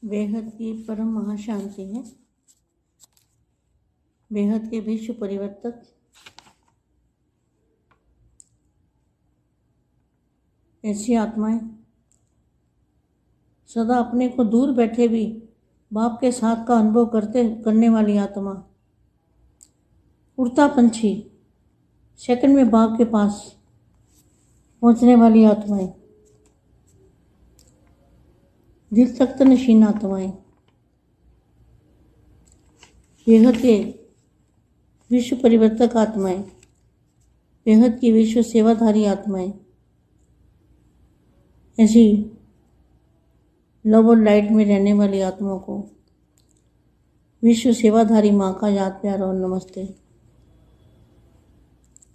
बेहद की परम महाशांति है। बेहद के विश्व परिवर्तक ऐसी आत्माएं, सदा अपने को दूर बैठे भी बाप के साथ का अनुभव करने वाली आत्मा, उड़ता पंछी, सेकंड में बाप के पास पहुंचने वाली आत्माएं, दिल तक नशीन आत्माएं, बेहद के विश्व परिवर्तक आत्माएं, बेहद की विश्व सेवाधारी आत्माएं, ऐसी लव और लाइट में रहने वाली आत्माओं को विश्व सेवाधारी माँ का याद प्यार और नमस्ते।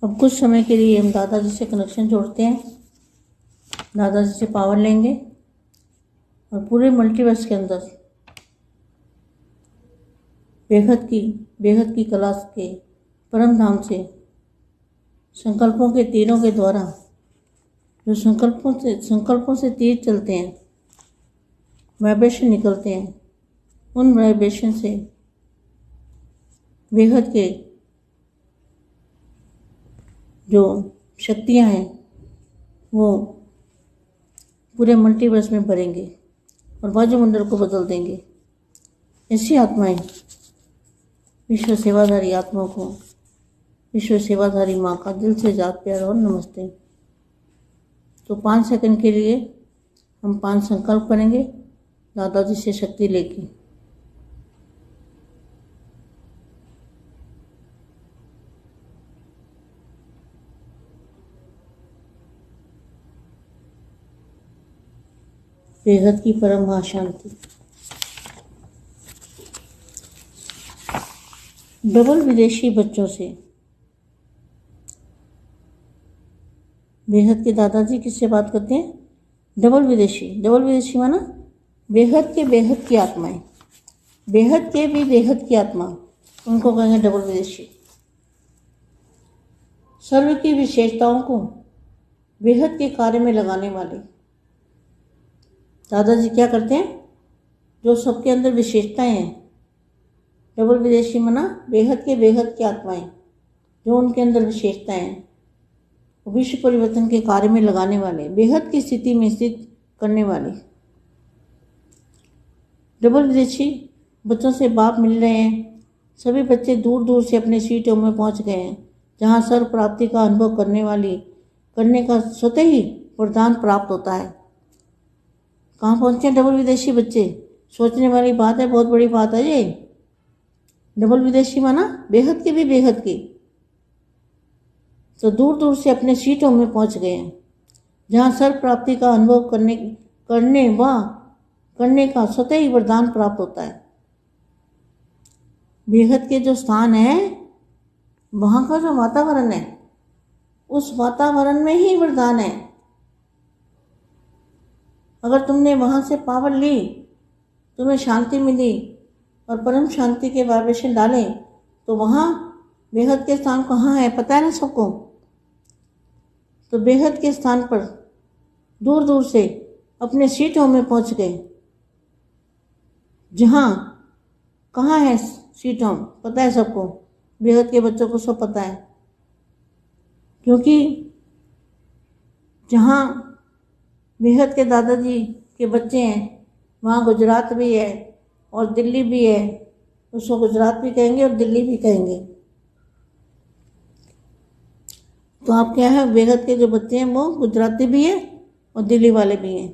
अब कुछ समय के लिए हम दादाजी से कनेक्शन जोड़ते हैं, दादाजी से पावर लेंगे और पूरे मल्टीवर्स के अंदर बेहद की कला के परम धाम से संकल्पों के तीरों के द्वारा जो संकल्पों से तीर चलते हैं, वाइब्रेशन निकलते हैं, उन वाइब्रेशन से बेहद के जो शक्तियां हैं वो पूरे मल्टीवर्स में भरेंगे और वायुमंडल को बदल देंगे। ऐसी आत्माएं विश्व सेवाधारी आत्माओं को विश्व सेवाधारी माँ का दिल से याद प्यार और नमस्ते। तो 5 सेकंड के लिए हम 5 संकल्प करेंगे दादाजी से शक्ति लेके। बेहद की परम महाशांति। डबल विदेशी बच्चों से बेहद के दादाजी किससे बात करते हैं? डबल विदेशी माना बेहद की आत्माएं, बेहद के भी बेहद की आत्मा, उनको कहेंगे डबल विदेशी। सर्व की विशेषताओं को बेहद के कार्य में लगाने वाले दादाजी क्या करते हैं? जो सबके अंदर विशेषताएं हैं, डबल विदेशी माना बेहद की आत्माएं, जो उनके अंदर विशेषताएं हैं, विश्व परिवर्तन के कार्य में लगाने वाले, बेहद की स्थिति में स्थित करने वाले। डबल विदेशी बच्चों से बाप मिल रहे हैं। सभी बच्चे दूर दूर से अपने सीटों में पहुंच गए हैं, जहां सर्व प्राप्ति का अनुभव करने का स्वतः ही वरदान प्राप्त होता है। कहाँ पहुंचे डबल विदेशी बच्चे? सोचने वाली बात है, बहुत बड़ी बात है ये। डबल विदेशी माना बेहद के भी बेहद की, तो दूर दूर से अपने सीटों में पहुंच गए हैं, जहां सर्व प्राप्ति का अनुभव करने का स्वतः ही वरदान प्राप्त होता है। बेहद के जो स्थान है, वहां का जो वातावरण है, उस वातावरण में ही वरदान है। अगर तुमने वहां से पावर ली, तुम्हें शांति मिली और परम शांति के वाइब्रेशन डाले, तो वहां बेहद के स्थान कहाँ है पता है ना सबको? तो बेहद के स्थान पर दूर दूर से अपने सीटों में पहुंच गए। जहां कहाँ है सीटों पता है सबको, बेहद के बच्चों को सब पता है, क्योंकि जहां बेहद के दादाजी के बच्चे हैं वहाँ गुजरात भी है और दिल्ली भी है। उसको गुजरात भी कहेंगे और दिल्ली भी कहेंगे। तो आप क्या है, बेहद के जो बच्चे हैं वो गुजराती भी है और दिल्ली वाले भी हैं,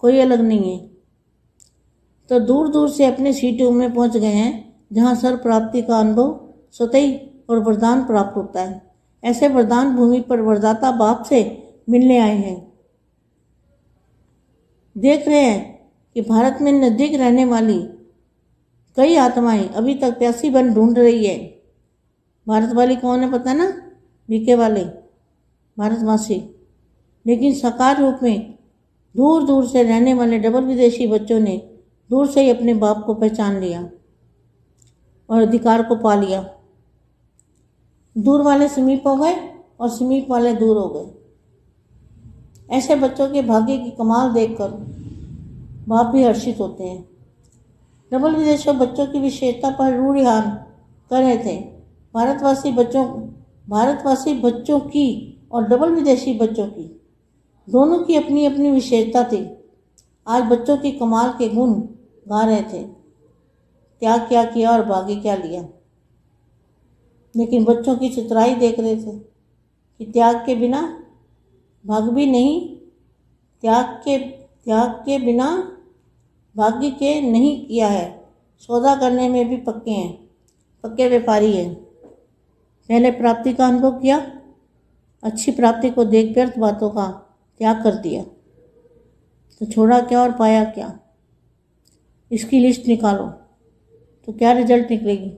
कोई अलग नहीं है। तो दूर दूर से अपने सीटों में पहुंच गए हैं, जहां सर्व प्राप्ति का अनुभव स्वतः और वरदान प्राप्त होता है। ऐसे वरदान भूमि पर वरदाता बाप से मिलने आए हैं। देख रहे हैं कि भारत में नजदीक रहने वाली कई आत्माएं अभी तक प्यासी बन ढूंढ रही है। भारत वाली कौन है पता है ना? बीके वाले भारतवासी। लेकिन साकार रूप में दूर दूर से रहने वाले डबल विदेशी बच्चों ने दूर से ही अपने बाप को पहचान लिया और अधिकार को पा लिया। दूर वाले समीप हो गए और समीप वाले दूर हो गए। ऐसे बच्चों के भाग्य की कमाल देखकर बाप भी हर्षित होते हैं। डबल विदेशियों बच्चों की विशेषता पर रूढ़िहान कर रहे थे। भारतवासी बच्चों की और डबल विदेशी बच्चों की दोनों की अपनी अपनी विशेषता थी। आज बच्चों की कमाल के गुण गा रहे थे, त्याग क्या किया और भाग्य क्या लिया। लेकिन बच्चों की चितराई देख रहे थे कि त्याग के बिना भाग्य भी नहीं, त्याग के बिना भाग्य के नहीं किया है। सौदा करने में भी पक्के हैं, पक्के व्यापारी हैं। पहले प्राप्ति का अनुभव किया, अच्छी प्राप्ति को देख व्यर्थ बातों का त्याग कर दिया, तो छोड़ा क्या और पाया क्या, इसकी लिस्ट निकालो तो क्या रिजल्ट निकलेगी।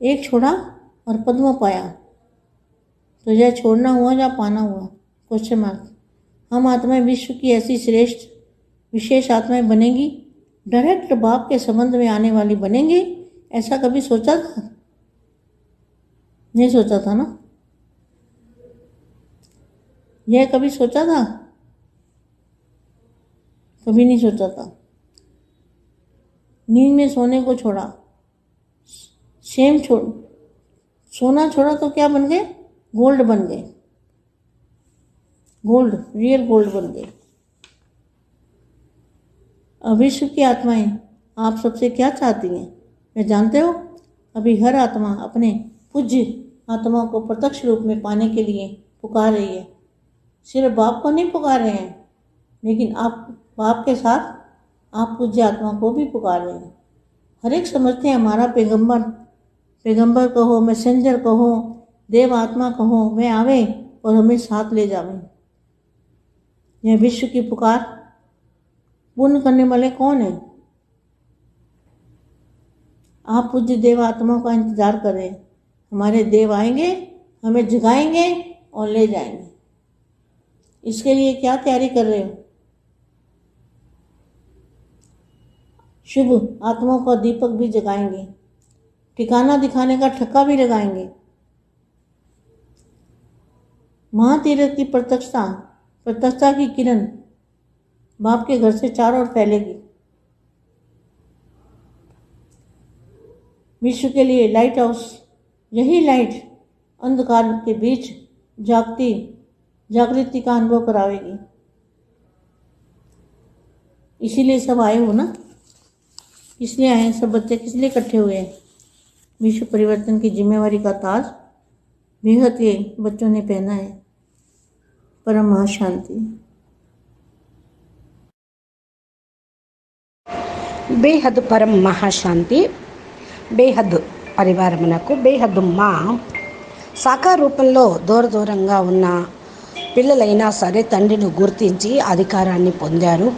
एक छोड़ा और पद्म पाया, तो यह छोड़ना हुआ या पाना हुआ? Question mark. हम आत्माएं विश्व की ऐसी श्रेष्ठ विशेष आत्माएं बनेंगी, डायरेक्ट बाप के संबंध में आने वाली बनेंगे, ऐसा कभी सोचा था? नहीं सोचा था ना। यह कभी सोचा था? कभी नहीं सोचा था। नींद में सोने को छोड़ा, सोना छोड़ा तो क्या बन गए? गोल्ड बन गए, गोल्ड, रियल गोल्ड बन गए। अब विश्व की आत्माएं आप सबसे क्या चाहती हैं, मैं जानते हो? अभी हर आत्मा अपने पूज्य आत्मा को प्रत्यक्ष रूप में पाने के लिए पुकार रही है। सिर्फ बाप को नहीं पुकार रहे हैं, लेकिन आप बाप के साथ आप पूज्य आत्मा को भी पुकार रहे हैं। हर एक समझते हैं हमारा पैगंबर कहो, मैसेंजर कहो, देव आत्मा कहो, वह आवे और हमें साथ ले जावे। यह विश्व की पुकार पूर्ण करने वाले कौन है? आप पूज्य देव आत्मा का इंतजार कर रहे हैं। हमारे देव आएंगे, हमें जगाएंगे और ले जाएंगे। इसके लिए क्या तैयारी कर रहे हो? शुभ आत्माओं का दीपक भी जगाएंगे, ठिकाना दिखाने का ठक्का भी लगाएंगे। महातीरथ की प्रत्यक्षता की किरण बाप के घर से चारों ओर फैलेगी। विश्व के लिए लाइट हाउस, यही लाइट अंधकार के बीच जागृति का अनुभव करावेगी। इसीलिए सब आए हो ना, इसलिए आए सब बच्चे, किस लिए इकट्ठे हुए हैं? विश्व परिवर्तन की जिम्मेवारी का ताज बेहद के बच्चों ने पहना है। परम महाशांति। బేహద్ పరం మహాశాంతి. బేహద్ పరివారమునకు బేహద్ మా సాకార రూపంలో దూరంగా ఉన్న పిల్లలైనా సరే తండ్రిని గుర్తించి అధికారాన్ని పొందారు.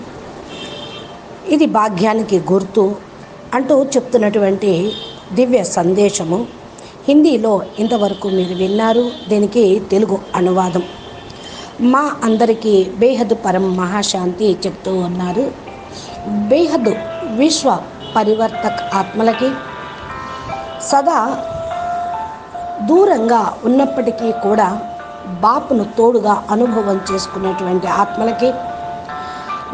ఇది భాగ్యానికి గుర్తు అంటూ చెప్తున్నటువంటి దివ్య సందేశము హిందీలో ఇంతవరకు మీరు విన్నారు. దీనికి తెలుగు అనువాదం మా అందరికీ బేహద్ పరం మహాశాంతి చెప్తూ ఉన్నారు. బేహద్ విశ్వ పరివర్తక ఆత్మలకి సదా దూరంగా ఉన్నప్పటికీ కూడా బాపును తోడుగా అనుభవం చేసుకున్నటువంటి ఆత్మలకి,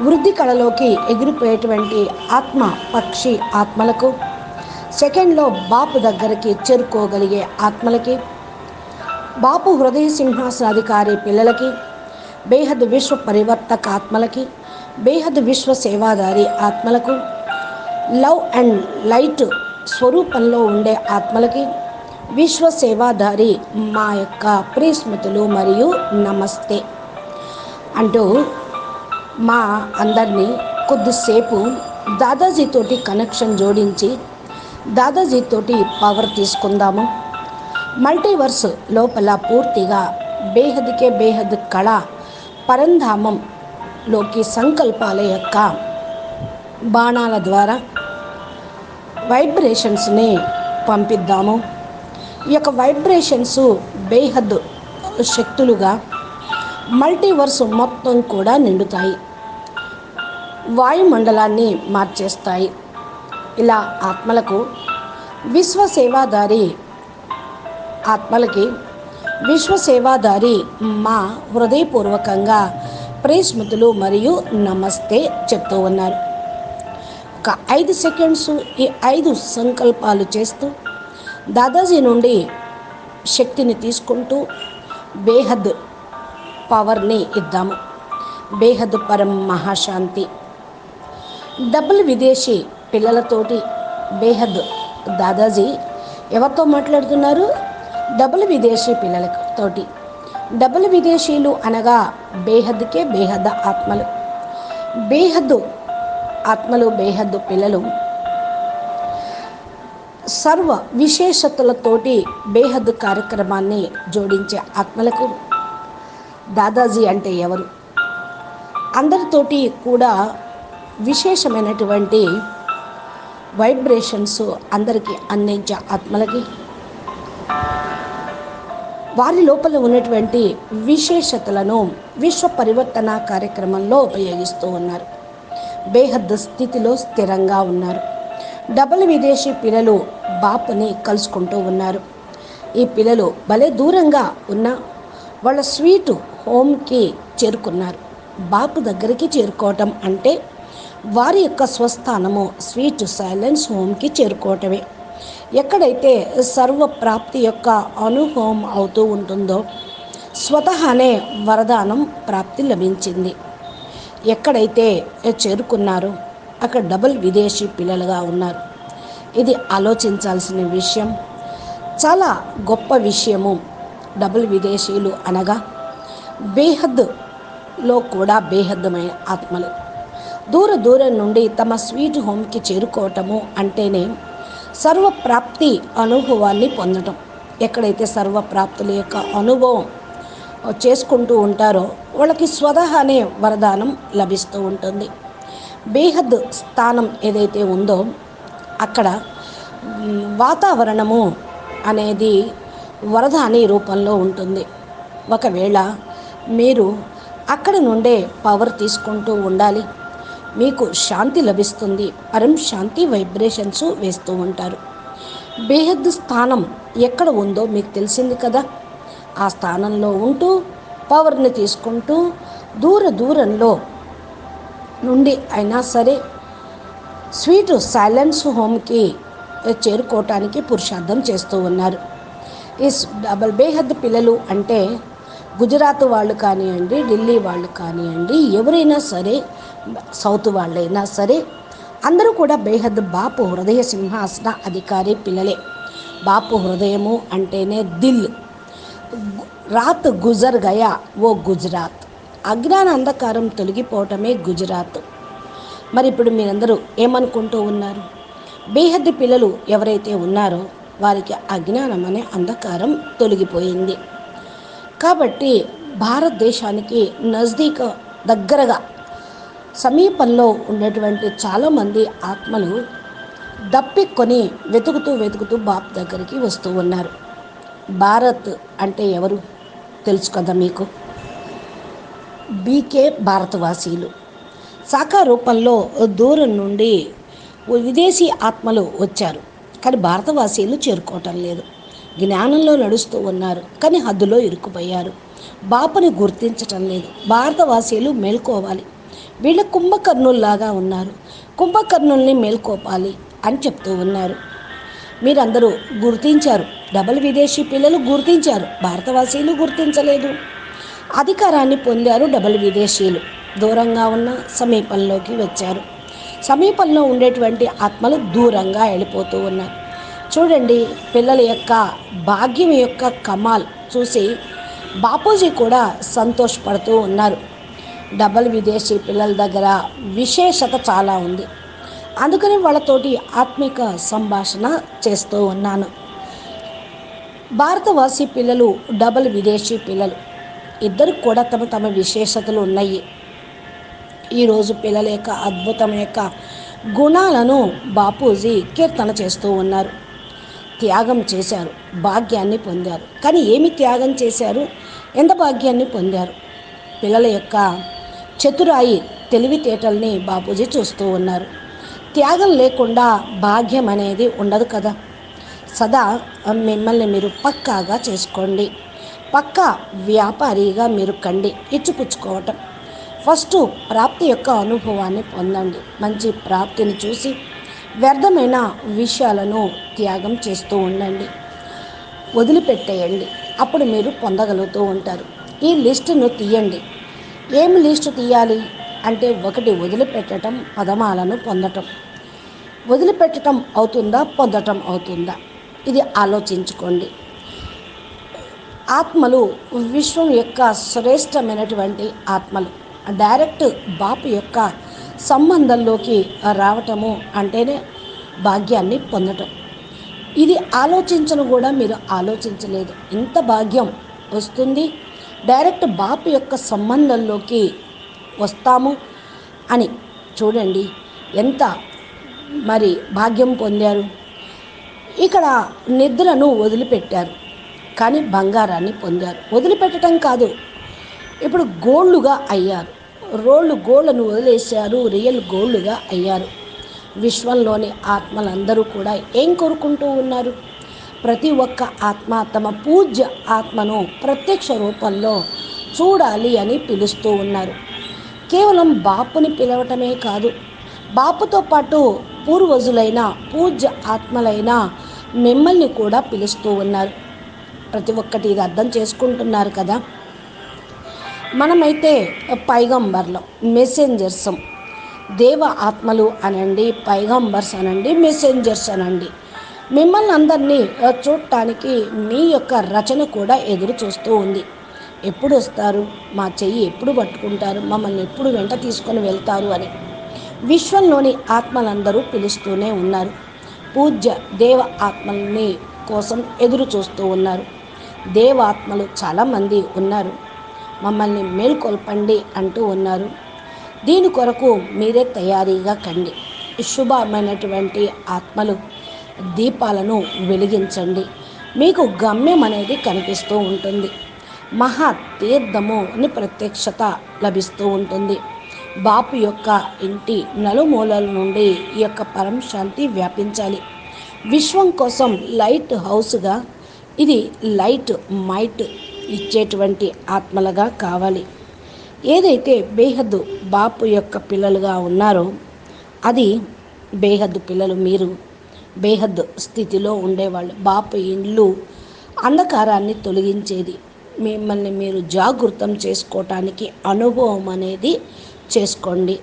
వృద్ధి కళలోకి ఎగిరిపోయేటువంటి ఆత్మ పక్షి ఆత్మలకు, సెకండ్లో బాపు దగ్గరికి చేరుకోగలిగే ఆత్మలకి, బాపు హృదయ సింహాసనాధికారి పిల్లలకి, బేహద్ విశ్వ పరివర్తక ఆత్మలకి, బేహద్ విశ్వ సేవాదారి ఆత్మలకు, లవ్ అండ్ లైట్ స్వరూపంలో ఉండే ఆత్మలకి, విశ్వ సేవాదారి మా యొక్క ప్రియస్మృతులు మరియు నమస్తే అంటూ మా అందరినీ కొద్దిసేపు దాదాజీతోటి కనెక్షన్ జోడించి దాదాజీతోటి పవర్ తీసుకుందాము. మల్టీవర్స్ లోపల పూర్తిగా బేహద్కే బేహద్ కళ పరంధామంలోకి సంకల్పాల యొక్క బాణాల ద్వారా వైబ్రేషన్స్ని పంపిద్దాము. ఈ యొక్క వైబ్రేషన్స్ బేహద్ శక్తులుగా మల్టీవర్స్ మొత్తం కూడా నిండుతాయి, వాయుమండలాన్ని మార్చేస్తాయి. ఇలా ఆత్మలకు విశ్వసేవాదారి ఆత్మలకి విశ్వసేవాదారి మా హృదయపూర్వకంగా ప్రేస్మృతులు మరియు నమస్తే చెప్తూ ఉన్నారు. ఒక్క 5 సెకండ్స్ ఈ 5 సంకల్పాలు చేస్తూ దాదాజీ నుండి శక్తిని తీసుకుంటూ బేహద్ పవర్ని ఇద్దాము. బేహద్ పరం మహాశాంతి. డబుల్ విదేశీ పిల్లలతోటి బేహద్ దాదాజీ ఎవరితో మాట్లాడుతున్నారు? డబుల్ విదేశీ పిల్లలతోటి. డబుల్ విదేశీలు అనగా బేహద్కే బేహద్ ఆత్మలు. బేహద్ ఆత్మలు, బేహద్ పిల్లలు సర్వ విశేషతలతోటి బేహద్ కార్యక్రమాన్ని జోడించే ఆత్మలకు దాదాజీ అంటే ఎవరు? అందరితోటి కూడా విశేషమైనటువంటి వైబ్రేషన్స్ అందరికీ అందించే ఆత్మలకి వారి లోపల ఉన్నటువంటి విశేషతలను విశ్వ పరివర్తన కార్యక్రమంలో ఉపయోగిస్తూ ఉన్నారు. బేహద్ స్థితిలో స్థిరంగా ఉన్నారు. డబుల్ విదేశీ పిల్లలు బాపుని కలుసుకుంటూ ఉన్నారు. ఈ పిల్లలు భలే దూరంగా ఉన్న వాళ్ళ స్వీట్ హోమ్కి చేరుకున్నారు. బాపు దగ్గరికి చేరుకోవటం అంటే వారి యొక్క స్వస్థానము స్వీట్ సైలెన్స్ హోమ్కి చేరుకోవటమే. ఎక్కడైతే సర్వప్రాప్తి యొక్క అనుభవం అవుతూ ఉంటుందో స్వతహానే వరదానం ప్రాప్తి లభించింది. ఎక్కడైతే చేరుకున్నారో అక్కడ డబుల్ విదేశీ పిల్లలుగా ఉన్నారు. ఇది ఆలోచించాల్సిన విషయం, చాలా గొప్ప విషయము. డబుల్ విదేశీలు అనగా బేహద్లో కూడా బేహద్దమైన ఆత్మలు. దూరం నుండి తమ స్వీట్ హోమ్కి చేరుకోవటము అంటేనే సర్వప్రాప్తి అనుభవాన్ని పొందటం. ఎక్కడైతే సర్వప్రాప్తుల యొక్క అనుభవం చేసుకుంటూ ఉంటారో వాళ్ళకి స్వతహానే వరదానం లభిస్తూ ఉంటుంది. బేహద్ స్థానం ఏదైతే ఉందో అక్కడ వాతావరణము అనేది వరదాని రూపంలో ఉంటుంది. ఒకవేళ మీరు అక్కడ నుండే పవర్ తీసుకుంటూ ఉండాలి, మీకు శాంతి లభిస్తుంది. పరం శాంతి వైబ్రేషన్స్ వేస్తూ ఉంటారు. బేహద్ స్థానం ఎక్కడ ఉందో మీకు తెలిసింది కదా. ఆ స్థానంలో ఉంటూ పవర్ని తీసుకుంటూ దూరంలో నుండి అయినా సరే స్వీట్ సైలెన్స్ హోమ్కి చేరుకోవటానికి పురుషార్థం చేస్తూ ఉన్నారు. ఈ డబల్ బేహద్ పిల్లలు అంటే గుజరాత్ వాళ్ళు కానివ్వండి, ఢిల్లీ వాళ్ళు కానివ్వండి, ఎవరైనా సరే, సౌత్ వాళ్ళైనా సరే అందరూ కూడా బేహద్ బాపు హృదయ సింహాసన అధికారి పిల్లలే. బాపు హృదయము అంటేనే దిల్. రాత్ గుజర్ గయా ఓ గుజరాత్. అజ్ఞాన అంధకారం తొలగిపోవటమే గుజరాత్. మరి ఇప్పుడు మీరందరూ ఏమనుకుంటూ ఉన్నారు? బేహద్ పిల్లలు ఎవరైతే ఉన్నారో వారికి అజ్ఞానం అనే అంధకారం తొలగిపోయింది. కాబట్టి భారతదేశానికి నజదీక్ దగ్గరగా సమీపంలో ఉన్నటువంటి చాలామంది ఆత్మలు దప్పికొని వెతుకుతూ బాప్ దగ్గరికి వస్తూ ఉన్నారు. భారత్ అంటే ఎవరు తెలుసు కదా మీకు. బీకే భారతవాసీలు. సాకార రూపంలో దూరం నుండి విదేశీ ఆత్మలు వచ్చారు, కానీ భారతవాసీలు చేరుకోవటం లేదు. జ్ఞానంలో నడుస్తూ ఉన్నారు, కానీ హద్దులో ఇరుక్కుపోయారు. బాపుని గుర్తించటం లేదు. భారతవాసీలు మేల్కోవాలి. వీళ్ళ కుంభకర్ణుల్లాగా ఉన్నారు. కుంభకర్ణుల్ని మేల్కోపాలి అని చెప్తూ ఉన్నారు. మీరందరూ గుర్తించారు. డబుల్ విదేశీ పిల్లలు గుర్తించారు, భారతవాసీలు గుర్తించలేదు. అధికారాన్ని పొందారు డబుల్ విదేశీలు. దూరంగా ఉన్న సమీపంలోకి వచ్చారు. సమీపంలో ఉండేటువంటి ఆత్మలు దూరంగా వెళ్ళిపోతూ ఉన్నారు. చూడండి, పిల్లల యొక్క భాగ్యం యొక్క కమాల్ చూసి బాపూజీ కూడా సంతోషపడుతూ ఉన్నారు. డబుల్ విదేశీ పిల్లల దగ్గర విశేషత చాలా ఉంది, అందుకని వాళ్ళతోటి ఆత్మిక సంభాషణ చేస్తూ ఉన్నాను. భారతవాసీ పిల్లలు, డబుల్ విదేశీ పిల్లలు ఇద్దరు కూడా తమ విశేషతలు ఉన్నాయి. ఈరోజు పిల్లల యొక్క అద్భుతం యొక్క గుణాలను బాపూజీ కీర్తన చేస్తూ ఉన్నారు. త్యాగం చేశారు, భాగ్యాన్ని పొందారు. కానీ ఏమి త్యాగం చేశారు, ఎంత భాగ్యాన్ని పొందారు? పిల్లల యొక్క చతురాయి తెలివితేటల్ని బాపూజీ చూస్తూ ఉన్నారు. త్యాగం లేకుండా భాగ్యం అనేది ఉండదు కదా. సదా మిమ్మల్ని మీరు పక్కాగా చేసుకోండి. పక్కా వ్యాపారిగా మీరు కండి. ఇచ్చిపుచ్చుకోవటం, ఫస్ట్ ప్రాప్తి యొక్క అనుభవాన్ని పొందండి. మంచి ప్రాప్తిని చూసి వ్యర్థమైన విషయాలను త్యాగం చేస్తూ ఉండండి, వదిలిపెట్టేయండి. అప్పుడు మీరు పొందగలుగుతూ ఉంటారు. ఈ లిస్టును తీయండి. ఏమి లిస్టు తీయాలి అంటే, ఒకటి వదిలిపెట్టడం, పదమాలను పొందటం. వదిలిపెట్టడం అవుతుందా, పొందటం అవుతుందా, ఇది ఆలోచించుకోండి. ఆత్మలు విశ్వం యొక్క శ్రేష్టమైనటువంటి ఆత్మలు. డైరెక్ట్ బాపు యొక్క సంబంధంలోకి రావటము అంటేనే భాగ్యాన్ని పొందటం. ఇది ఆలోచించను కూడా మీరు ఆలోచించలేదు. ఇంత భాగ్యం వస్తుంది, డైరెక్ట్ బాపు యొక్క సంబంధంలోకి వస్తాము అని చూడండి, ఎంత మరి భాగ్యం పొందారు. ఇక్కడ నిద్రను వదిలిపెట్టారు, కానీ బంగారాన్ని పొందారు. వదిలిపెట్టడం కాదు, ఇప్పుడు గోల్డ్గా అయ్యారు. గోల్డ్ను వదిలేశారు, రియల్ గోల్డ్గా అయ్యారు. విశ్వంలోని ఆత్మలందరూ కూడా ఏం కోరుకుంటూ ఉన్నారు? ప్రతి ఒక్క ఆత్మ తమ పూజ్య ఆత్మను ప్రత్యక్ష రూపంలో చూడాలి అని పిలుస్తూ ఉన్నారు. కేవలం బాపుని పిలవటమే కాదు, బాపుతో పాటు పూర్వజులైన పూజ్య ఆత్మలైన మిమ్మల్ని కూడా పిలుస్తూ ఉన్నారు. ప్రతి ఒక్కటి ఇది అర్థం చేసుకుంటున్నారు కదా. మనమైతే పైగంబర్లం, మెసెంజర్స్, దేవ ఆత్మలు అనండి, పైగంబర్స్ అనండి, మెసెంజర్స్ అనండి. మిమ్మల్ని అందరినీ చూడటానికి మీ యొక్క రచన కూడా ఎదురు చూస్తూ ఉంది. ఎప్పుడు వస్తారు, మా చెయ్యి ఎప్పుడు పట్టుకుంటారు, మమ్మల్ని ఎప్పుడు వెంట తీసుకొని వెళ్తారు అని విశ్వంలోని ఆత్మలందరూ పిలుస్తూనే ఉన్నారు. పూజ్య దేవ ఆత్మల్ని కోసం ఎదురు చూస్తూ ఉన్నారు. దేవాత్మలు చాలామంది ఉన్నారు, మమ్మల్ని మేల్కొల్పండి అంటూ ఉన్నారు. దీని కొరకు మీరే తయారీగా కండి. శుభమైనటువంటి ఆత్మలు దీపాలను వెలిగించండి. మీకు గమ్యం అనేది కనిపిస్తూ ఉంటుంది. మహా తీర్థము అని ప్రత్యక్షత లభిస్తూ ఉంటుంది. బాపు యొక్క ఇంటి నలుమూలల నుండి ఈ యొక్క పరం శాంతి వ్యాపించాలి. విశ్వం కోసం లైట్ హౌస్గా ఇది లైట్ మైట్ ఇచ్చేటువంటి ఆత్మలుగా కావాలి. ఏదైతే బేహద్దు బాపు యొక్క పిల్లలుగా ఉన్నారో అది బేహద్దు పిల్లలు. మీరు బేహద్దు స్థితిలో ఉండేవాళ్ళు. బాపు ఇల్లు అంధకారాన్ని తొలగించేది. మిమ్మల్ని మీరు జాగృతం చేసుకోవటానికి అనుభవం అనేది చేసుకోండి.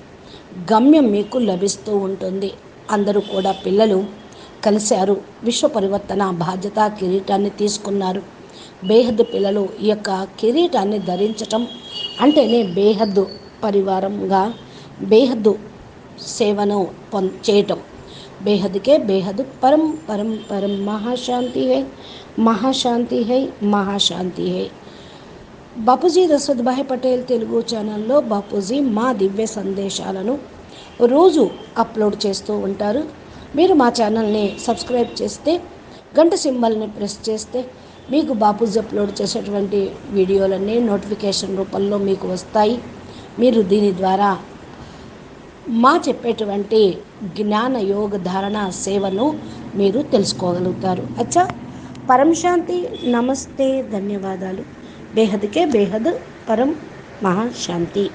గమ్యం మీకు లభిస్తూ ఉంటుంది. అందరూ కూడా పిల్లలు కలిశారు, విశ్వ పరివర్తన బాధ్యత కిరీటాన్ని తీసుకున్నారు. బేహద్దు పిల్లలు ఈ యొక్క కిరీటాన్ని ధరించటం అంటేనే బేహద్దు పరివారంగా బేహద్దు సేవను చేయటం. బేహద్కే బేహద్ పరం పరం పరం మహాశాంతి హై, మహాశాంతి హై, మహాశాంతి హై. బాపూజీ దశరథభాయ్ పటేల్ తెలుగు ఛానల్లో బాపూజీ మా దివ్య సందేశాలను రోజు అప్లోడ్ చేస్తూ ఉంటారు. మీరు మా ఛానల్ని సబ్స్క్రైబ్ చేస్తే, గంట సింబల్ని ప్రెస్ చేస్తే మీకు బాపూజీ అప్లోడ్ చేసేటువంటి వీడియోలన్నీ నోటిఫికేషన్ రూపంలో మీకు వస్తాయి. మీరు దీని ద్వారా మా చెప్పేటువంటి జ్ఞాన యోగ ధారణ సేవను మీరు తెలుసుకోగలుగుతారు. అచ్చా, పరం శాంతి, నమస్తే, ధన్యవాదాలు. బేహద్కే బేహద్ పరం మహాశాంతి.